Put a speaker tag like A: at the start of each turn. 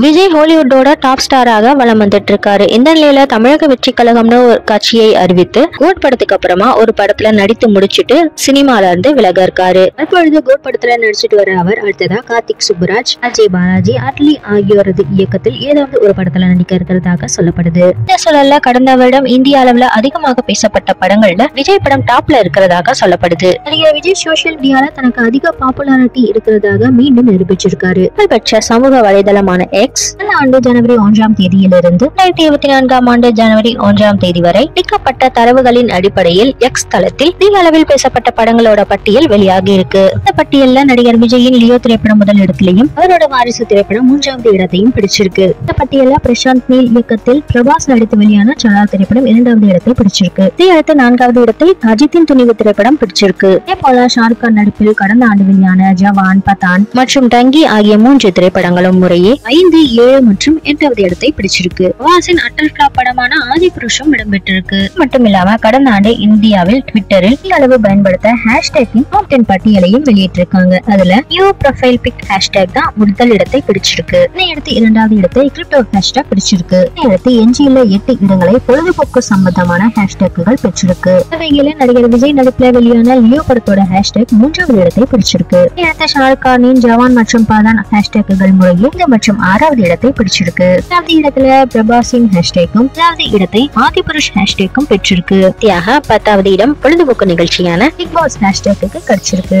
A: Vijay ஹாலிவுட்டோட top ஸ்டாராக வலம் வந்துட்டு இருக்காரு. இந்த நிலையில தமிழக வெற்றி கழகம்னு ஒரு கட்சியை அறிவித்து கோட் படத்துக்கு அப்புறமா ஒரு படத்துல நடித்து முடிச்சுட்டு சினிமால இருந்து விலக இருக்காரு. தற்பொழுது கோட் படத்துல நடிச்சிட்டு வர அவர் அடுத்ததா கார்த்திக் சுப்புராஜ், அஜய் பாலாஜி, அட்லி ஆகியோரது இயக்கத்தில் ஏதாவது ஒரு படத்துல நடிக்க இருக்கிறதாக சொல்லப்படுது. இந்த சூழல்ல கடந்த வருடம் இந்திய அளவுல அதிகமாக பேசப்பட்ட படங்கள்ல விஜய் படம் டாப்ல இருக்கிறதாக சொல்லப்படுது. நடிகர் விஜய் சோசியல் மீடியால தனக்கு அதிக பாப்புலாரிட்டி இருக்கிறதாக மீண்டும் நிரூபிச்சிருக்காரு. புகழ்பெற்ற சமூக வலைதளமான எக்ஸ் இந்த ஆண்டு ஜனவரி 1ஆம் தேதியிலிருந்து 2024ஆம் ஆண்டு ஜனவரி 1ஆம் தேதி வரை எடுக்கப்பட்ட தரவுகளின் அடிப்படையில் எக்ஸ் தளத்தில் அதிக அளவில் பேசப்பட்ட படங்களோட பட்டியல் வெளியாகி இருக்கு. இந்த பட்டியல்ல நடிகர் விஜயின் லியோ திரைப்படம் முதல் இடத்திலையும் அவரோட வாரிசு திரைப்படம் 3வது இடத்தையும் பிடிச்சிருக்கு. இந்த பட்டியல்ல பிரசாந்த் நீல் இயக்கத்தில் பிரபாஸ் நடித்து வெளியான சலார் திரைப்படம் 2வது இடத்தை பிடிச்சிருக்கு. இதையடுத்து 4வது இடத்தை அஜித்தின் துணிவு திரைப்படம் பிடிச்சிருக்கு. இதே போல ஷாருக் கான் நடிப்பில் கடந்த ஆண்டு வெளியான ஜவான், பதான் மற்றும் டங்கி ஆகிய 3 திரைப்படங்களும் முறையே 5, 7 மற்றும் 8வது இடத்தை பிடிச்சிருக்கு. பிரபாஸின் அட்டல் பிளாப் படமான ஆதிபுருஷம் இடம்பெற்றிருக்கு. மட்டுமில்லாம கடந்த ஆண்டு இந்தியாவில் ட்விட்டரில் அளவு பயன்படுத்த ஹேஷ்டேக்கின் டாப் 10 பட்டியலையும் வெளியிட்டிருக்காங்க. அதுல நியூ ப்ரொஃபைல் பிக் ஹேஷ்டேக் தான் முதல் இடத்தை பிடிச்சிருக்கு. இதையடுத்து 2வது இடத்தை கிரிப்டோ ஹேஷ்டேக் பிடிச்சிருக்கு. இதையடுத்து எஞ்சியுள்ள 8 இடங்களை பொழுதுபோக்கு சம்பந்தமான ஹேஷ்டேக்குகள் பெற்றிருக்கு. இவையில நடிகர் விஜய் நடிப்புல வெளியான லியோ படத்தோட ஹேஷ்டேக் 3வது இடத்தை பிடிச்சிருக்கு. இதையடுத்து ஷாருக் கானின் ஜவான் மற்றும் பதான் ஹேஷ்டேக்குகள் முறையே 5 மற்றும் 6வது இடத்தை பிடிச்சிருக்கு. 7வது இடத்துல பிரபாஸின் ஹேஷ்டேக்கும் 7வது இடத்தை ஆதிபுருஷ் ஹேஷ்டேக்கும் பெற்றிருக்கு. 10வது இடம் பொழுதுபோக்கு நிகழ்ச்சியான பிக் பாஸ் ஹேஷ்டேக்கு கிடைச்சிருக்கு.